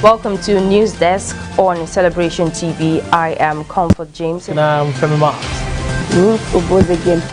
Welcome to News Desk on Celebration TV. I am Comfort James. And I'm Femi Marks.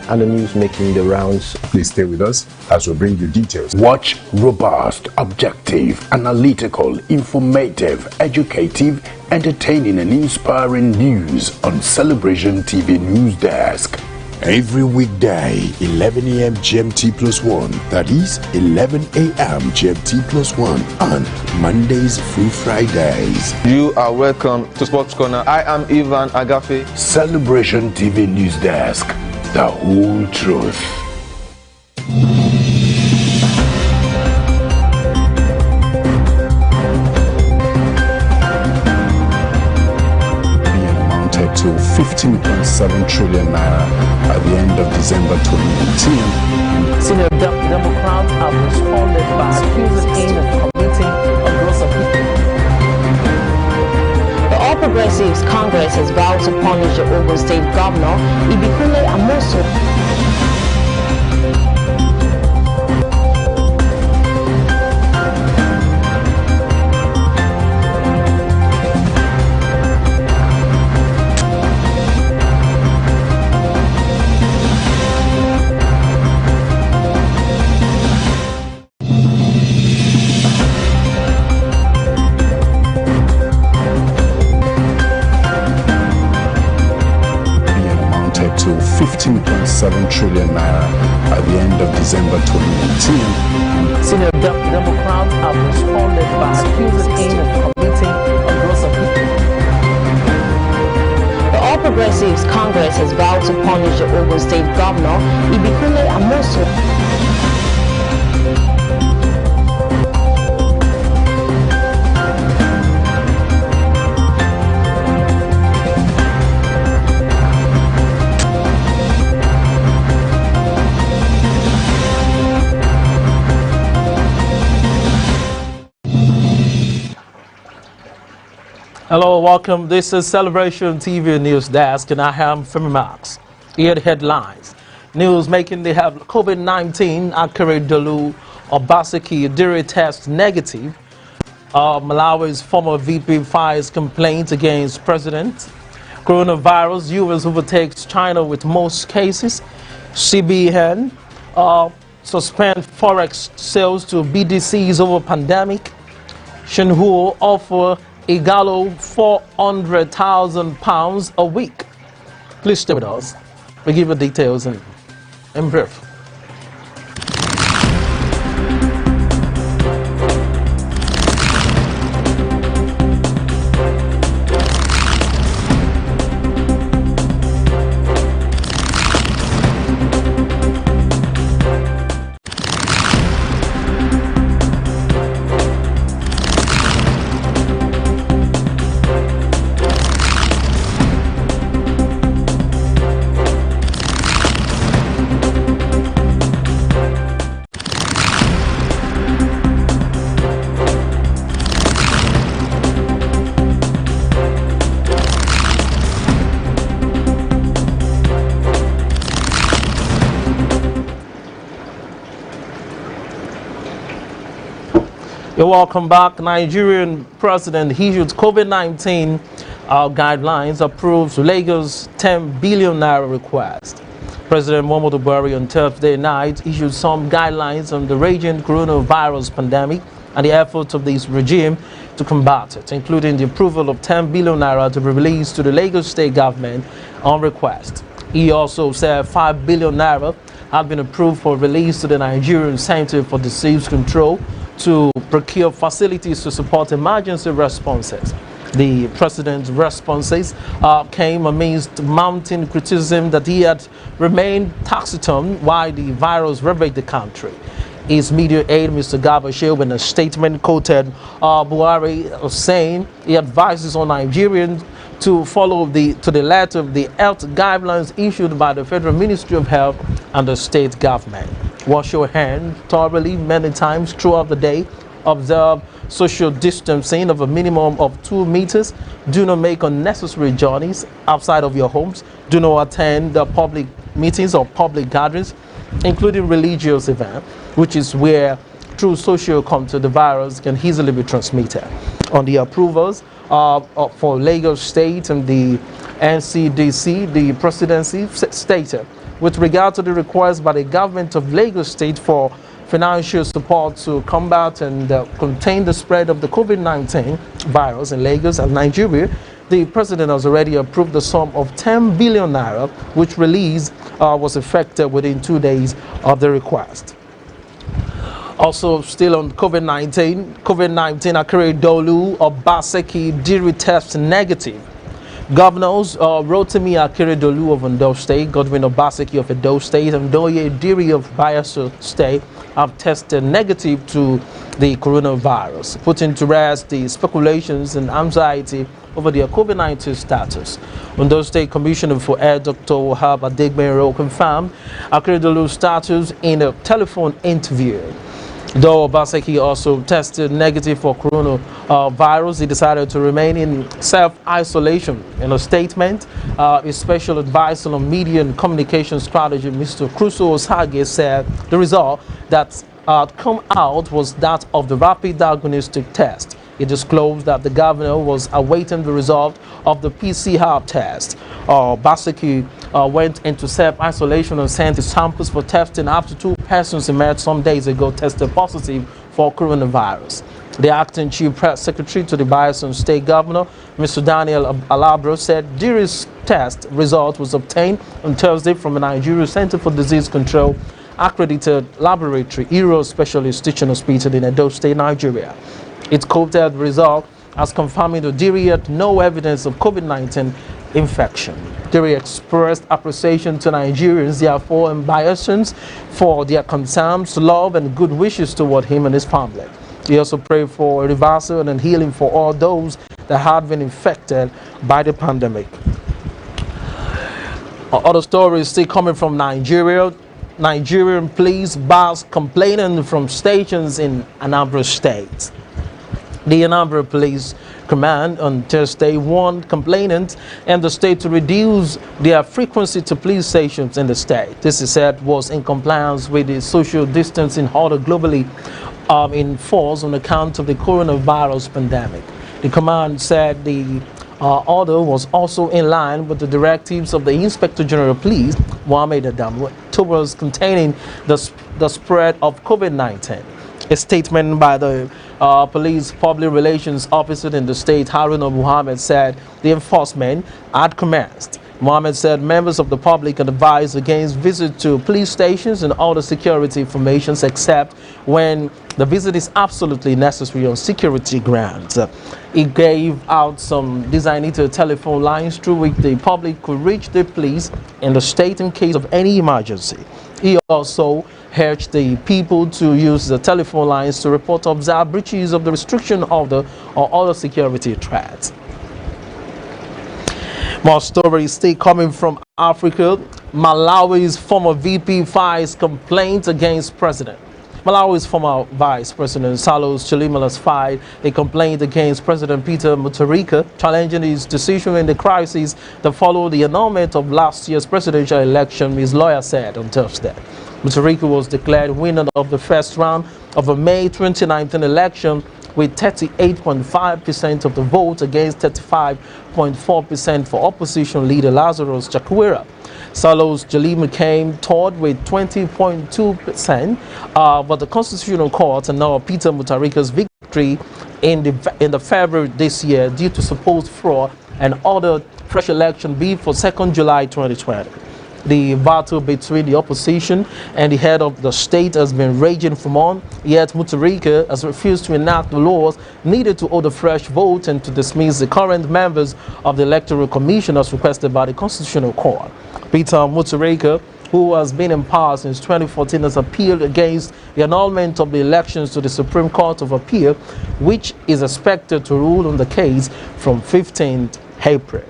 And the news making the rounds. Please stay with us as we bring you details. Watch robust, objective, analytical, informative, educative, entertaining and inspiring news on Celebration TV News Desk. Every weekday, 11 a.m. GMT+1. That is 11 a.m. GMT+1 on Mondays through Fridays. You are welcome to Sports Corner. I am Ivan Agafe. Celebration TV News Desk. The whole truth. To 15.7 trillion naira at the end of December 2019. Senior Democrats have responded by accusing him of committing a gross offense. The All Progressives Congress has vowed to punish the Ogun State Governor, Ibikunle Amosun. To 15.7 trillion naira at the end of December 2019. Senior Democrats have responded by accusing him of committing a gross offense. The All Progressives Congress has vowed to punish the Ogun State Governor, Ibikunle Amosun. Hello, welcome. This is Celebration TV News Desk, and I am Femi Marks. Here are the headlines. News making the COVID-19, Akere Dolu Obaseki Diri test negative. Malawi's former VP files complaints against president. Coronavirus, US overtakes China with most cases. CBN suspend forex sales to BDCs over pandemic. Shenhua offer Igalo £400,000 a week. Please stay with us. We'll give you details in brief. You're welcome back. Nigerian president issued COVID-19 guidelines, approves Lagos 10 billion naira request. President Muhammadu Buhari on Thursday night issued some guidelines on the raging coronavirus pandemic and the efforts of this regime to combat it, including the approval of 10 billion naira to be released to the Lagos state government on request. He also said 5 billion naira have been approved for release to the Nigerian Center for Disease Control to procure facilities to support emergency responses. The president's responses came amidst mounting criticism that he had remained taciturn while the virus ravaged the country. His media aide, Mr. Garba Shehu, in a statement quoted Buhari saying he advises on Nigerians to follow to the letter of the health guidelines issued by the Federal Ministry of Health and the state government. Wash your hands thoroughly many times throughout the day. Observe social distancing of a minimum of 2 meters. Do not make unnecessary journeys outside of your homes. Do not attend the public meetings or public gatherings, including religious events, which is where through social contact the virus can easily be transmitted. on the approvals for Lagos State and the NCDC. The presidency stated, with regard to the request by the government of Lagos State for financial support to combat and contain the spread of the COVID-19 virus in Lagos and Nigeria, the president has already approved the sum of 10 billion naira, which release was effected within 2 days of the request. Also, still on COVID-19, Akeredolu Obaseki Diri test negative. Governors Rotimi Akeredolu of Ondo State, Godwin Obaseki of Edo State, and Doye Diri of Bayelsa State have tested negative to the coronavirus, putting to rest the speculations and anxiety over their COVID-19 status. Ondo State Commissioner for Air Dr. Wahab Adegbenro confirmed Akeredolu's status in a telephone interview. Though Obaseki also tested negative for coronavirus, he decided to remain in self-isolation. In a statement, his special advisor on media and communication strategy, Mr. Crusoe Osage, said the result that come out was that of the rapid diagnostic test. He disclosed that the governor was awaiting the result of the PCR test. Obaseki went into self-isolation and sent his samples for testing after 2 persons emerged some days ago tested positive for coronavirus. The acting chief press secretary to the Bayelsa State Governor, Mr. Daniel Alabro, said Diri's test result was obtained on Thursday from the Nigeria Center for Disease Control accredited laboratory, Iro Specialist Teaching Hospital in Edo State, Nigeria. It quoted the result as confirming that Diri had no evidence of COVID-19 infection. Diri expressed appreciation to Nigerians, therefore, and Bayelsans for their concerns, love, and good wishes toward him and his family. He also prayed for a reversal and healing for all those that had been infected by the pandemic. Other stories still coming from Nigeria. Nigerian police bars complaining from stations in Anambra State. The Anambra Police Command on Thursday warned complainants in the state to reduce their frequency to police stations in the state. This, is said, was in compliance with the social distancing order globally in force on account of the coronavirus pandemic. The command said the order was also in line with the directives of the Inspector General of Police, Mohammed Adam, towards containing the spread of COVID-19. A statement by the police public relations officer in the state, Haruna Muhammad, said the enforcement had commenced. Mohammed said members of the public are advised against visit to police stations and other security formations except when the visit is absolutely necessary on security grounds. He gave out some designated telephone lines through which the public could reach the police in the state in case of any emergency. He also urged the people to use the telephone lines to report observed breaches of the restriction order or other security threats. More stories still coming from Africa. Malawi's former VP files complaint against president. Malawi's former Vice President Salus Chilima has filed a complaint against President Peter Mutharika, challenging his decision in the crisis that followed the annulment of last year's presidential election, his lawyer said on Thursday. Mutharika was declared winner of the first round of a May 2019 election with 38.5% of the vote against 35.4% for opposition leader Lazarus Chakwera. Salus Chilima came third with 20.2%, but the Constitutional Court annulled Peter Mutharika's victory in the February this year due to supposed fraud and ordered fresh election be for 2nd July 2020. The battle between the opposition and the head of the state has been raging for months, yet Mutharika has refused to enact the laws needed to hold a fresh vote and to dismiss the current members of the Electoral Commission as requested by the Constitutional Court. Peter Mutharika, who has been in power since 2014, has appealed against the annulment of the elections to the Supreme Court of Appeal, which is expected to rule on the case from 15th April.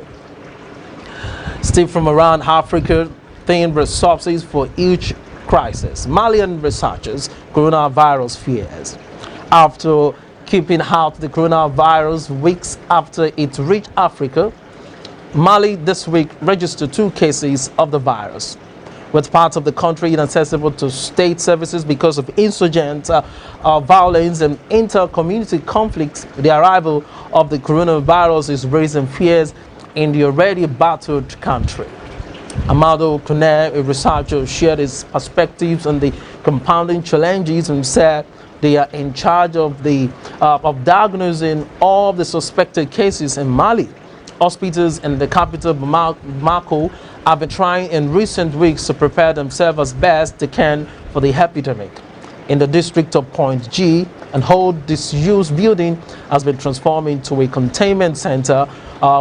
Still from around Africa, thin resources for each crisis. Malian researchers coronavirus fears. After keeping out the coronavirus weeks after it reached Africa, Mali this week registered 2 cases of the virus. with parts of the country inaccessible to state services because of insurgent violence and inter-community conflicts. The arrival of the coronavirus is raising fears in the already battered country. Amado Kune, a researcher, shared his perspectives on the compounding challenges and said they are in charge of diagnosing all the suspected cases in Mali. Hospitals in the capital Bamako have been trying in recent weeks to prepare themselves as best they can for the epidemic. In the district of Point G, an old disused building has been transformed into a containment center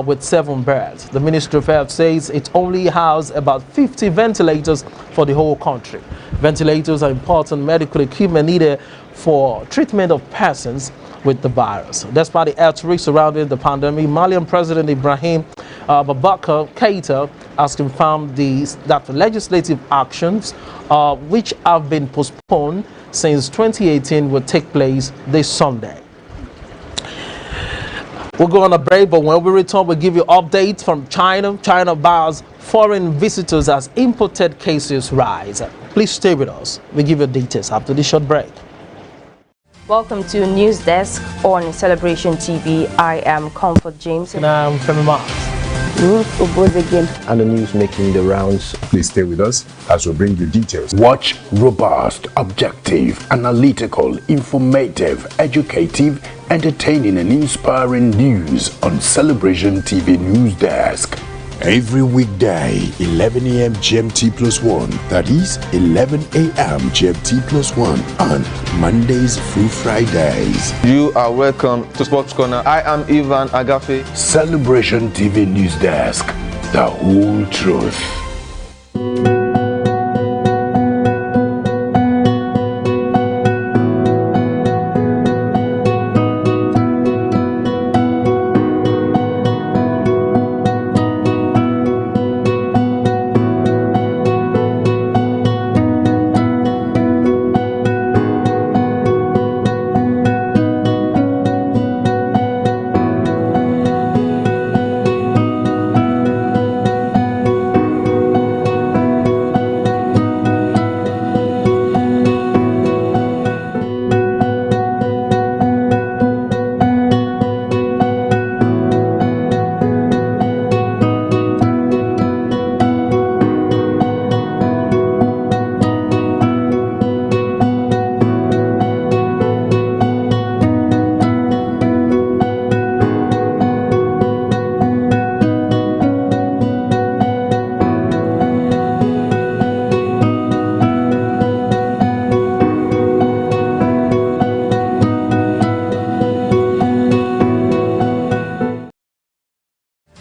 with 7 beds. The Ministry of Health says it only has about 50 ventilators for the whole country. Ventilators are important medical equipment needed for treatment of persons with the virus. Despite the health risks surrounding the pandemic, Malian President Ibrahim Boubacar Keïta has confirmed that the legislative actions which have been postponed since 2018 will take place this Sunday. We'll go on a break, but when we return, we'll give you updates from China. China bars foreign visitors as imported cases rise. Please stay with us. We'll give you details after this short break. Welcome to News Desk on Celebration TV. I am Comfort James. And I'm Femi Marks. Ruth Obozegin. And the news making the rounds. Please stay with us as we bring you details. Watch robust, objective, analytical, informative, educative, entertaining and inspiring news on Celebration TV News Desk. Every weekday, 11 a.m. GMT +1. That is 11 a.m. GMT +1 on Mondays through Fridays. You are welcome to Sports Corner. I am Ivan Agafe. Celebration TV News Desk. The whole truth.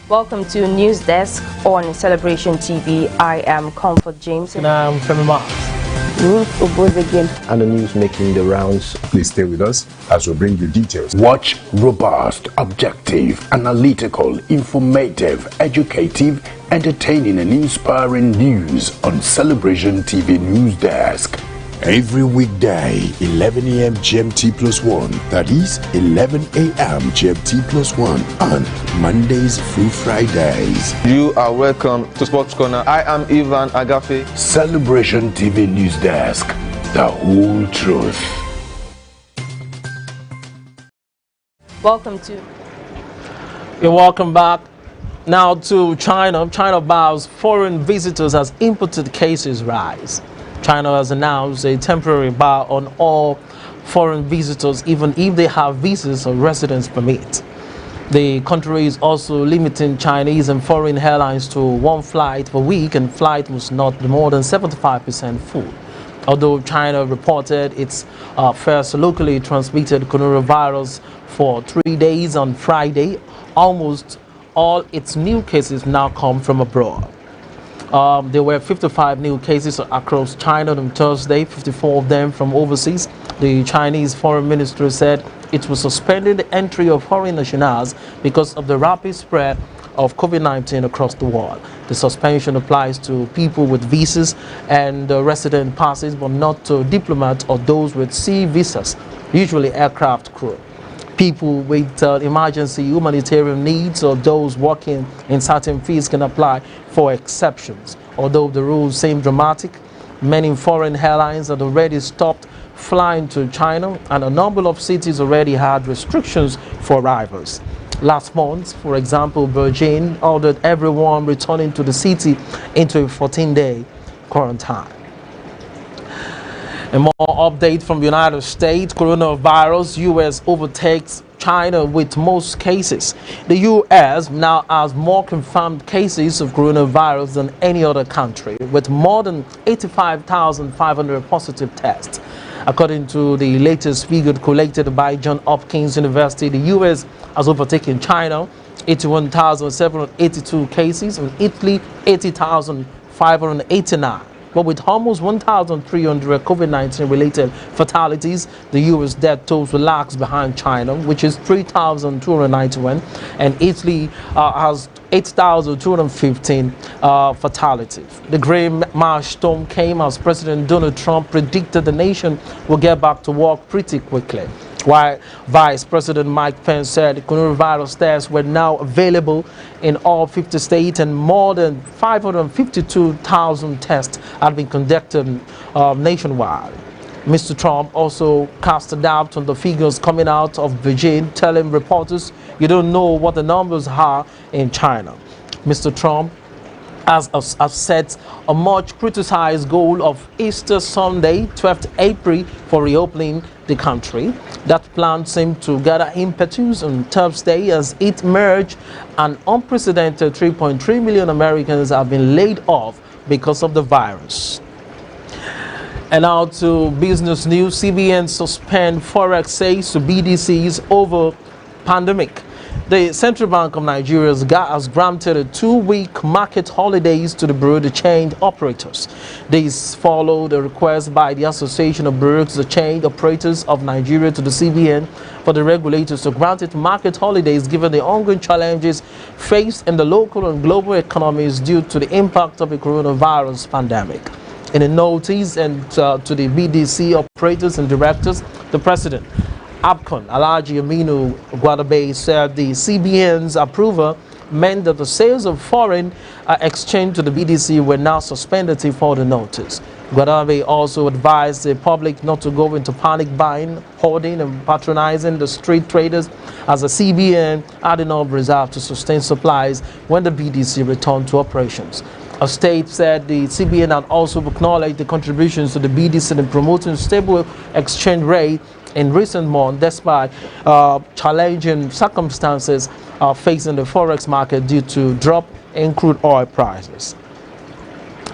Welcome to News Desk on Celebration TV. I am Comfort James. And I'm Femi Marks. Ruth Obozegin. And the news making the rounds. Please stay with us as we bring you details. Watch robust, objective, analytical, informative, educative, entertaining and inspiring news on Celebration TV News Desk. Every weekday, 11 a.m. GMT +1. That is 11 a.m. GMT +1 on Mondays through Fridays. You are welcome to Sports Corner. I am Ivan Agafe. Celebration TV News Desk. The whole truth. Welcome to. You're welcome back. Now to China. China bars foreign visitors as imported cases rise. China has announced a temporary bar on all foreign visitors, even if they have visas or residence permit. The country is also limiting Chinese and foreign airlines to 1 flight per week, and flight must not be more than 75% full. Although China reported its first locally transmitted coronavirus for 3 days on Friday, almost all its new cases now come from abroad. There were 55 new cases across China on Thursday, 54 of them from overseas. The Chinese Foreign Ministry said it was suspending the entry of foreign nationals because of the rapid spread of COVID-19 across the world. The suspension applies to people with visas and resident passes, but not to diplomats or those with C visas, usually aircraft crew. People with emergency humanitarian needs or those working in certain fields can apply for exceptions. Although the rules seem dramatic, many foreign airlines had already stopped flying to China, and a number of cities already had restrictions for arrivals. Last month, for example, Beijing ordered everyone returning to the city into a 14-day quarantine. A more update from the United States: coronavirus, U.S. overtakes China with most cases. The U.S. now has more confirmed cases of coronavirus than any other country, with more than 85,500 positive tests. According to the latest figure collected by Johns Hopkins University, the U.S. has overtaken China, 81,782 cases, and Italy, 80,589. But with almost 1,300 COVID-19 related fatalities, the U.S. death tolls lags behind China, which is 3,291, and Italy has 8,215 fatalities. The Great March storm came as President Donald Trump predicted the nation will get back to work pretty quickly, while Vice President Mike Pence said coronavirus tests were now available in all 50 states, and more than 552,000 tests had been conducted nationwide. Mr. Trump also cast a doubt on the figures coming out of Beijing, telling reporters, "You don't know what the numbers are in China." Mr. Trump has set a much criticized goal of Easter Sunday, 12th April, for reopening the country. That plan seemed to gather impetus on Thursday as it emerged an unprecedented 3.3 million Americans have been laid off because of the virus. And now to business news. CBN suspend Forex sales to BDCs over pandemic. The Central Bank of Nigeria has granted a 2-week market holidays to the bureau de change operators. This followed a request by the Association of Bureau de Change Operators of Nigeria to the CBN for the regulators to grant it market holidays given the ongoing challenges faced in the local and global economies due to the impact of the coronavirus pandemic. In a notice and to the BDC operators and directors, the president, APCON, Alhaji Aminu Gwadabe, said the CBN's approval meant that the sales of foreign exchange to the BDC were now suspended for the notice. Gwadabe also advised the public not to go into panic buying, hoarding, and patronizing the street traders, as the CBN had enough reserve to sustain supplies when the BDC returned to operations. A state said the CBN had also acknowledged the contributions to the BDC in promoting stable exchange rate in recent months, despite challenging circumstances facing the forex market due to drop in crude oil prices.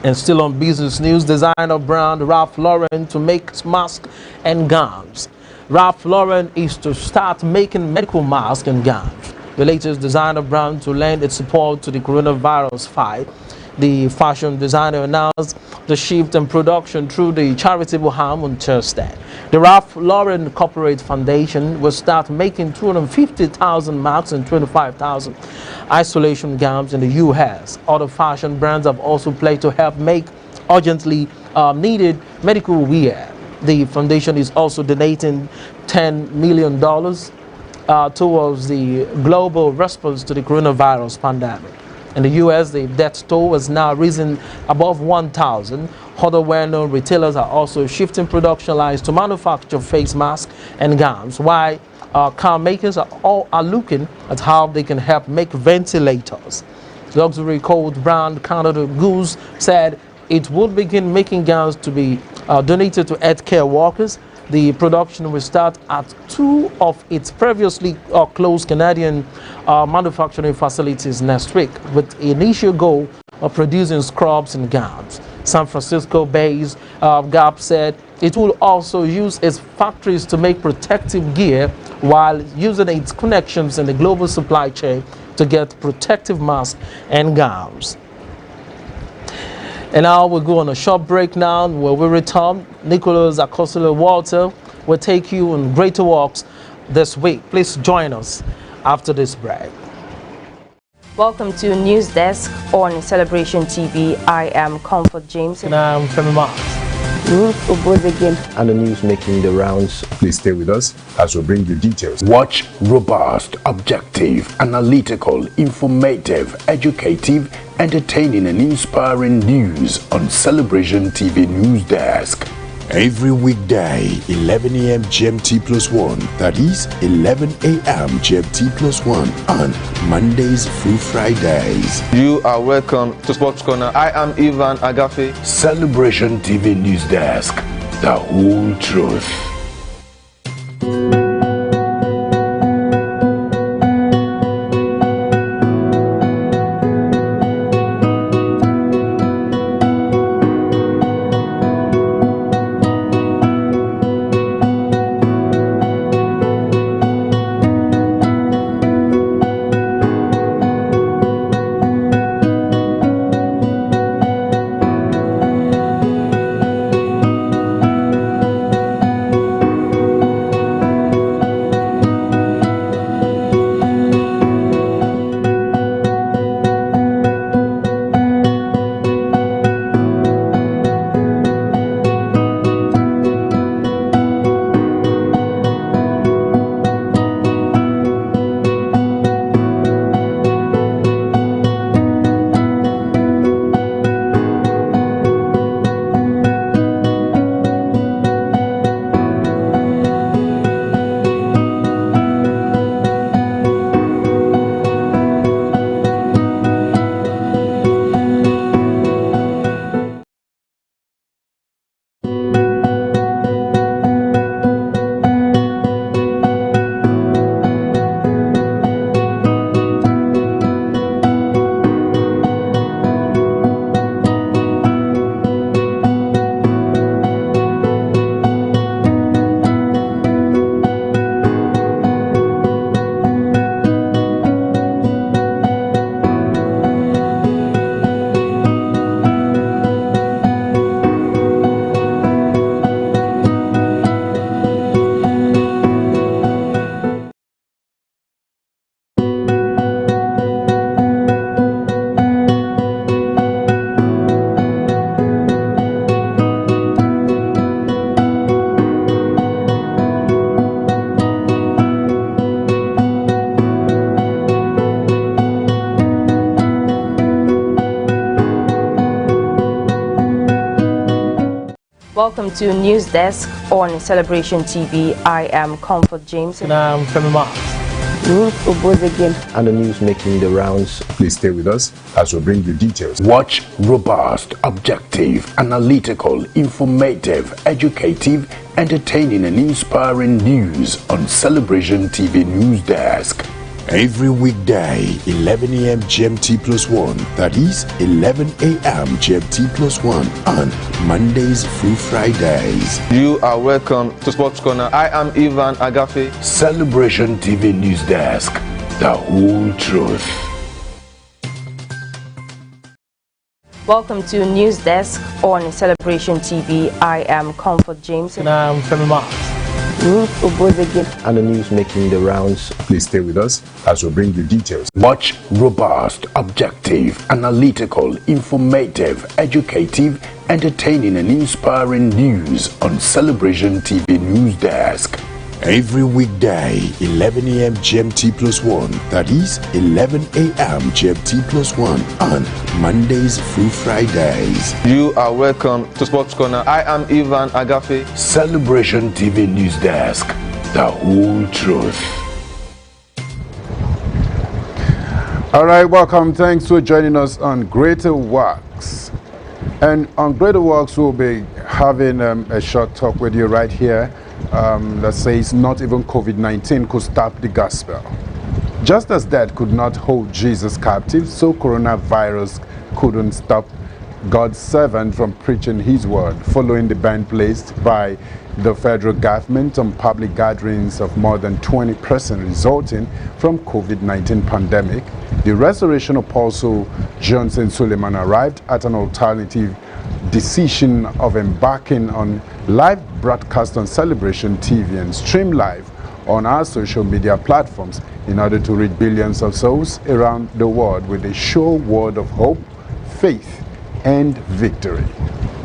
And still on business news, designer brand Ralph Lauren to make masks and gowns. Ralph Lauren is to start making medical masks and gowns, the latest designer brand to lend its support to the coronavirus fight. The fashion designer announced the shift in production through the charitable arm on Thursday. The Ralph Lauren Corporate Foundation will start making 250,000 masks and 25,000 isolation gowns in the U.S. Other fashion brands have also pledged to help make urgently needed medical wear. The foundation is also donating $10 million towards the global response to the coronavirus pandemic. In the U.S., the death toll has now risen above 1,000. Other well-known retailers are also shifting production lines to manufacture face masks and gowns, while car makers are looking at how they can help make ventilators. Luxury coat brand Canada Goose said it would begin making gowns to be donated to healthcare workers. The production will start at 2 of its previously closed Canadian manufacturing facilities next week, with the initial goal of producing scrubs and gowns. San Francisco-based Gap said it will also use its factories to make protective gear while using its connections in the global supply chain to get protective masks and gowns. And now we'll go on a short break now. Where we return, Nicholas Akosile-Walter will take you on greater works this week. Please join us after this break. Welcome to News Desk on Celebration TV. I am Comfort James. And I'm Femi Marks. And the news making the rounds. Please stay with us as we bring you details. Watch robust, objective, analytical, informative, educative, entertaining and inspiring news on Celebration TV News Desk. Every weekday, 11 a.m. GMT plus 1, that is 11 a.m. GMT plus 1 on Mondays through Fridays. You are welcome to Sports Corner. I am Ivan Agafe. Celebration TV News Desk, the whole truth. Welcome to News Desk on Celebration TV. I am Comfort James. And I'm Femi Mark. And the news making the rounds. Please stay with us as we bring you details. Watch robust, objective, analytical, informative, educative, entertaining and inspiring news on Celebration TV News Desk. Every weekday, 11 a.m. GMT plus 1, that is 11 a.m. GMT plus 1 on Mondays through Fridays. You are welcome to Sports Corner. I am Ivan Agafe. Celebration TV News Desk, the whole truth. Welcome to News Desk on Celebration TV. I am Comfort James. And I'm Femi Mark. And the news making the rounds. Please stay with us as we bring you details. Watch robust, objective, analytical, informative, educative, entertaining and inspiring news on Celebration TV News Desk. Every weekday, 11 a.m. GMT plus 1, that is 11 a.m. GMT plus 1 on Mondays through Fridays. You are welcome to Sports Corner. I am Ivan Agafe. Celebration TV News Desk, the whole truth. All right, welcome. Thanks for joining us on Greater Works. And on Greater Works, we'll be having a short talk with you right here. That says not even COVID-19 could stop the gospel. Just as death could not hold Jesus captive, so coronavirus couldn't stop God's servant from preaching his word, following the ban placed by the federal government on public gatherings of more than 20 persons resulting from COVID-19 pandemic. The Restoration Apostle Johnson Suleiman arrived at an alternative decision of embarking on live broadcast on Celebration TV and stream live on our social media platforms in order to reach billions of souls around the world with a sure word of hope, faith, and victory.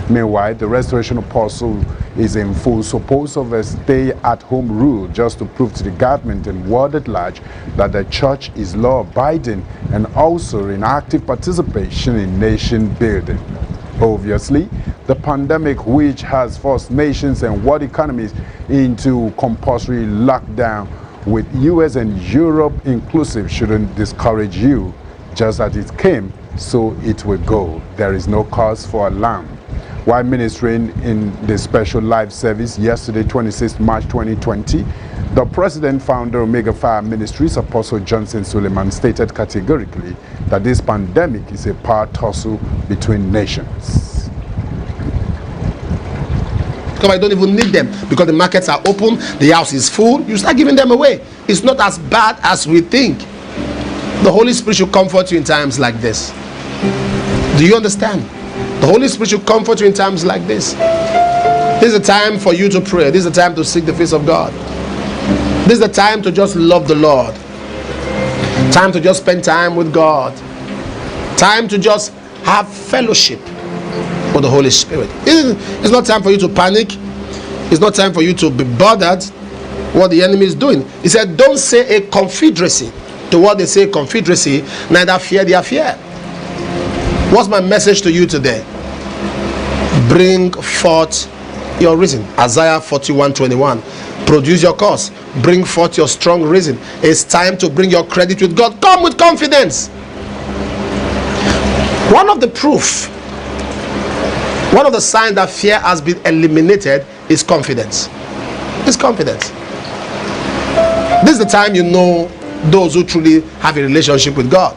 Meanwhile, the Restoration Apostle is in full support of a stay-at-home rule just to prove to the government and world at large that the church is law-abiding and also in active participation in nation building. Obviously, the pandemic, which has forced nations and world economies into compulsory lockdown with US and Europe inclusive, shouldn't discourage you. Just as it came, so it will go. There is no cause for alarm. While ministering in the special live service yesterday, 26 March 2020, the president, founder of Omega Fire Ministries, Apostle Johnson Suleiman, stated categorically that this pandemic is a power tussle between nations. Because I don't even need them, because the markets are open, the house is full, you start giving them away. It's not as bad as we think. The Holy Spirit should comfort you in times like this. Do you understand? The Holy Spirit should comfort you in times like this. This is a time for you to pray. This is a time to seek the face of God. This is the time to just love the Lord. Time to just spend time with God. Time to just have fellowship with the Holy Spirit. It's not time for you to panic. It's not time for you to be bothered what the enemy is doing. He said, don't say a confederacy to what they say confederacy, neither fear their fear. What's my message to you today? Bring forth your reason. Isaiah 41:21. Produce your cause. Bring forth your strong reason. It's time to bring your credit with God. Come with confidence. One of the proof, one of the signs that fear has been eliminated is confidence. It's confidence. This is the time you know those who truly have a relationship with God.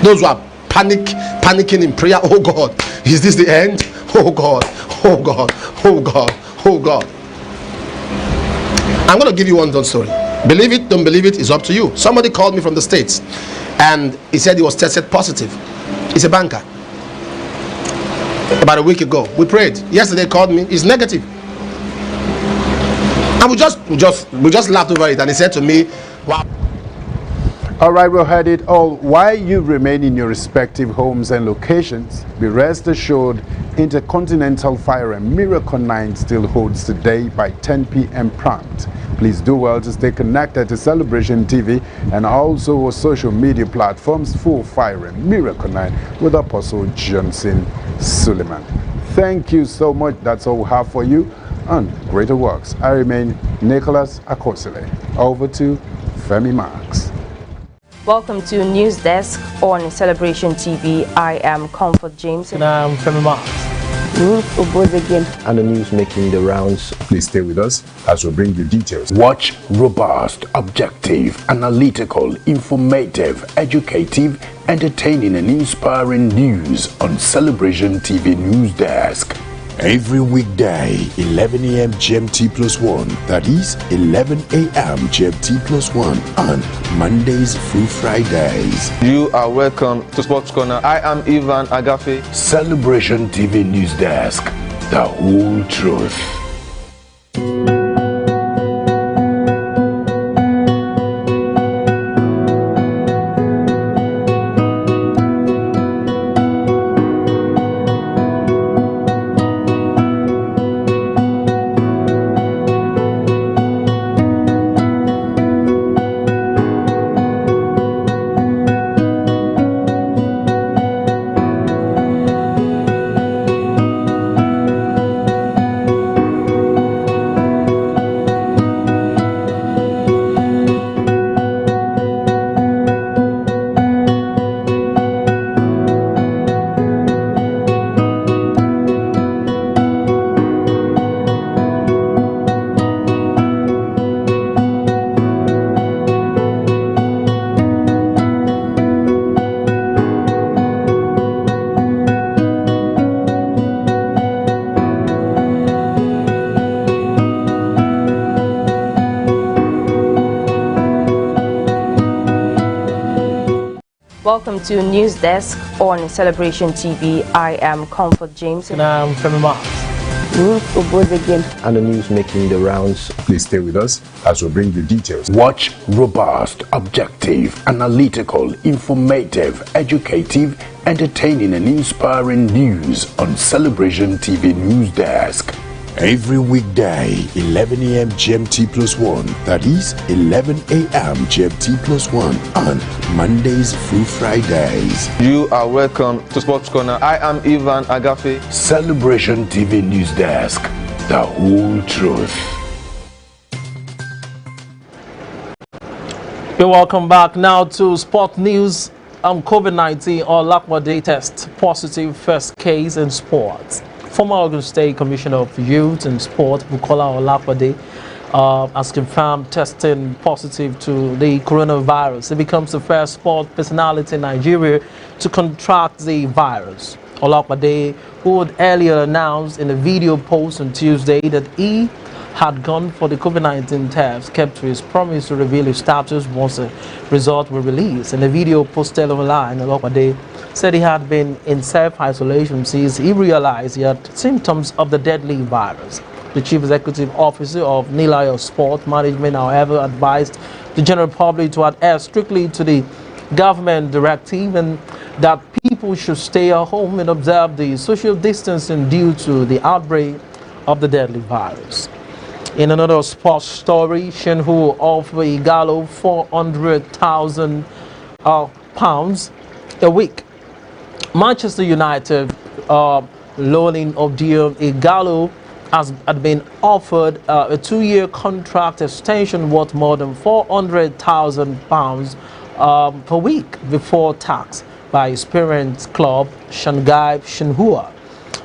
Those who are panicking in prayer. Oh God, is this the end? Oh God, oh God, oh God, oh God. I'm going to give you one story. Believe it, don't believe it, is up to you. Somebody called me from the States and he said he was tested positive. He's a banker. About a week ago, we prayed. Yesterday he called me, he's negative. And we just laughed over it, and he said to me, wow. All right, we'll head it all. While you remain in your respective homes and locations, be rest assured Intercontinental Fire and Miracle Night still holds today by 10 p.m. prompt. Please do well to stay connected to Celebration TV and also social media platforms for Fire and Miracle Night with Apostle Johnson Suleiman. Thank you so much. That's all we have for you on Greater Works. I remain Nicholas Akosile. Over to Femi Marks. Welcome to News Desk on Celebration TV. I am Comfort James. And I'm Femi Marks. And the news making the rounds. Please stay with us as we bring you details. Watch robust, objective, analytical, informative, educative, entertaining and inspiring news on Celebration TV News Desk. Every weekday, 11 a.m. GMT plus 1. That is 11 a.m. GMT plus 1 on Mondays through Fridays. You are welcome to Sports Corner. I am Ivan Agafe. Celebration TV News Desk. The whole truth. Welcome to News Desk on Celebration TV. I am Comfort James. And I'm Femi Marks. And the news making the rounds. Please stay with us as we bring you details. Watch robust, objective, analytical, informative, educative, entertaining and inspiring news on Celebration TV News Desk. Every weekday, 11 a.m. GMT plus 1. That is 11 a.m. GMT plus 1 on Mondays through Fridays. You are welcome to Sports Corner. I am Ivan Agafe. Celebration TV News Desk. The whole truth. You're welcome back now to Sport News. COVID-19 or Lakwade test positive first case in sports. Former Ogun State Commissioner of Youth and Sport, Bukola Olakwade, has confirmed testing positive to the coronavirus. He becomes the first sport personality in Nigeria to contract the virus. Olakwade, who had earlier announced in a video post on Tuesday that he had gone for the COVID-19 test, kept to his promise to reveal his status once the result were released. In a video posted online, Olakwade said he had been in self-isolation since he realized he had symptoms of the deadly virus. The Chief Executive Officer of Nilayo Sport Management, however, advised the general public to adhere strictly to the government directive and that people should stay at home and observe the social distancing due to the outbreak of the deadly virus. In another sports story, Shenhu offer Igalo £400,000 a week. Manchester United loaning of deal Igalo had been offered a 2-year contract extension worth more than £400,000 per week before tax by his parent club Shanghai Shenhua.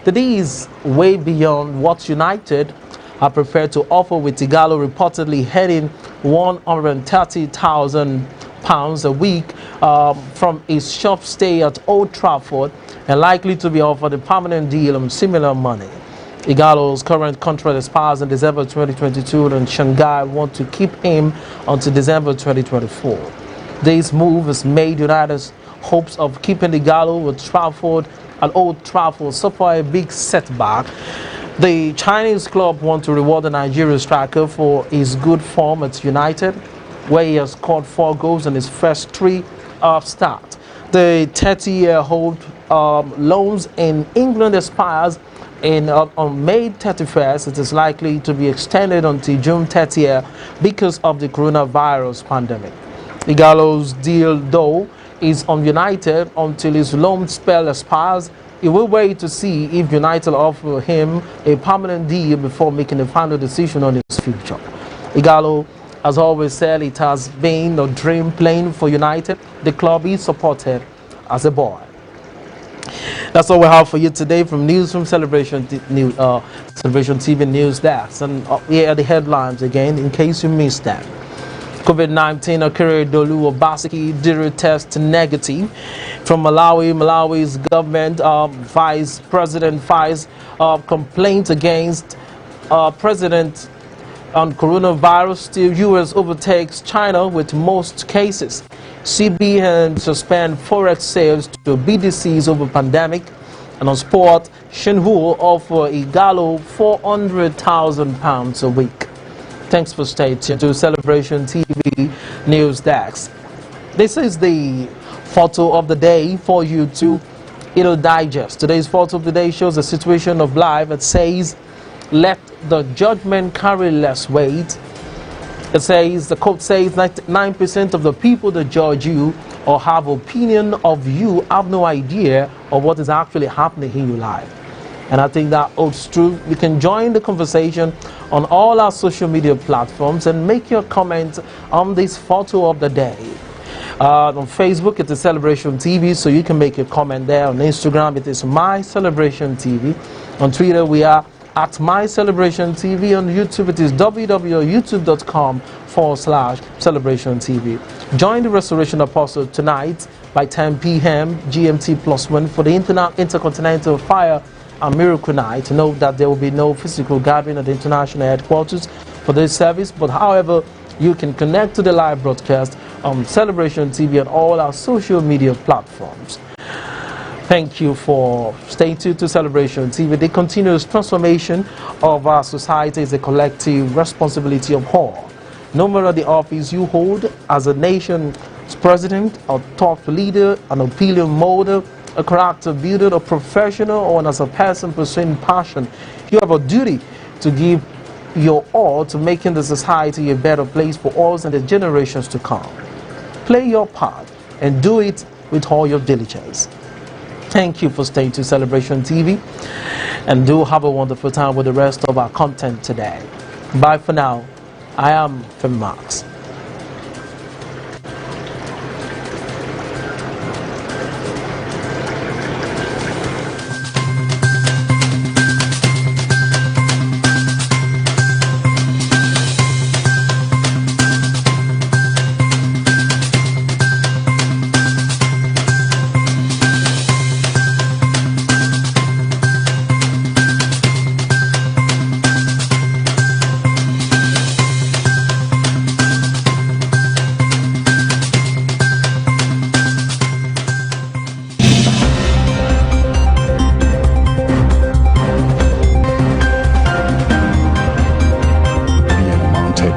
That is way beyond what United are prepared to offer, with Igalo reportedly heading £130,000 a week from his short stay at Old Trafford and likely to be offered a permanent deal on similar money. Igalo's current contract expires in December 2022 and Shanghai want to keep him until December 2024. This move has made United's hopes of keeping Igalo at Old Trafford suffer a big setback. The Chinese club want to reward the Nigerian striker for his good form at United, where he has scored 4 goals in his first 3 starts. The 30-year-old loans in England expires on May 31st. It is likely to be extended until June 30th because of the coronavirus pandemic. Igalo's deal, though, is on United until his loan spell expires. He will wait to see if United offer him a permanent deal before making a final decision on his future. Igalo has always said it has been a dream playing for United, the club he supported as a boy. That's all we have for you today from Celebration TV News Desk. And here are the headlines again in case you missed them. COVID-19 Akeredolu Obaseki did test negative from Malawi. Malawi's government vice president files complaint against president on coronavirus. Still, U.S. overtakes China with most cases. CBN suspend forex sales to BDCs over pandemic. And on sport, Shenhu offer Igalo £400,000 a week. Thanks for staying tuned to Celebration TV News Desk. This is the photo of the day for you to digest. Today's photo of the day shows the situation of life. It says, let the judgment carry less weight. It says, the quote says, 99% of the people that judge you or have opinion of you have no idea of what is actually happening in your life. And I think that holds true. You can join the conversation on all our social media platforms and make your comment on this photo of the day. On Facebook, it is Celebration TV, so you can make your comment there. On Instagram, it is My Celebration TV. On Twitter, we are at My Celebration TV. On YouTube, it is www.youtube.com/Celebration TV. Join the Restoration Apostle tonight by 10 p.m. GMT+1 for the Intercontinental Fire and Miracle Night. Note that there will be no physical gathering at the international headquarters for this service, but however, you can connect to the live broadcast on Celebration TV and all our social media platforms. Thank you for staying tuned to Celebration TV. The continuous transformation of our society is a collective responsibility of all. No matter the office you hold as a nation's president, a thought leader, an opinion molder, a character builder, a professional, or as a person pursuing passion, you have a duty to give your all to making the society a better place for us and the generations to come. Play your part and do it with all your diligence. Thank you for staying to Celebration TV, and do have a wonderful time with the rest of our content today. Bye for now. I am Fem Max.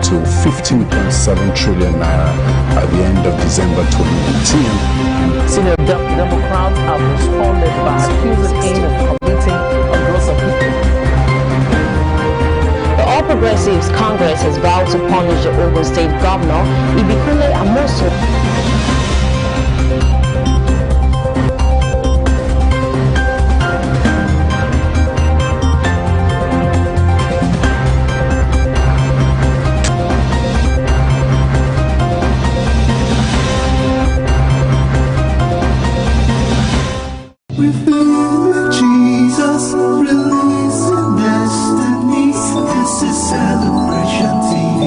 To 15.7 trillion naira at the end of December 2019. Senior Democrats have responded by accusing him of committing a gross offense. The All Progressives Congress has vowed to punish the Ogun State Governor, Ibikunle Amosun. Jesus, releasing destiny. This is Celebration TV.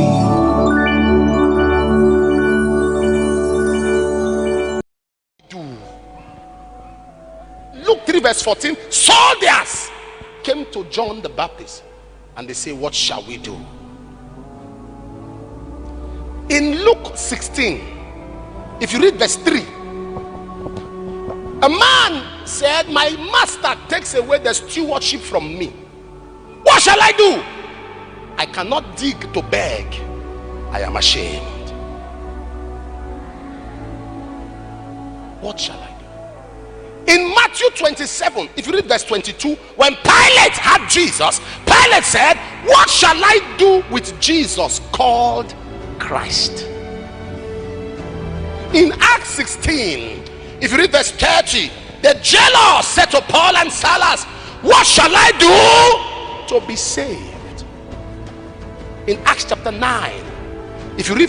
Luke 3 verse 14, soldiers came to John the Baptist and they say, what shall we do? In Luke 16, if you read verse 3, a man said, my master takes away the stewardship from me. What shall I do? I cannot dig to beg. I am ashamed. What shall I do? In Matthew 27, if you read verse 22, when Pilate had Jesus, Pilate said, what shall I do with Jesus called Christ? In Acts 16, if you read verse 30, the jailer said to Paul and Silas, what shall I do to be saved? In Acts chapter 9, if you read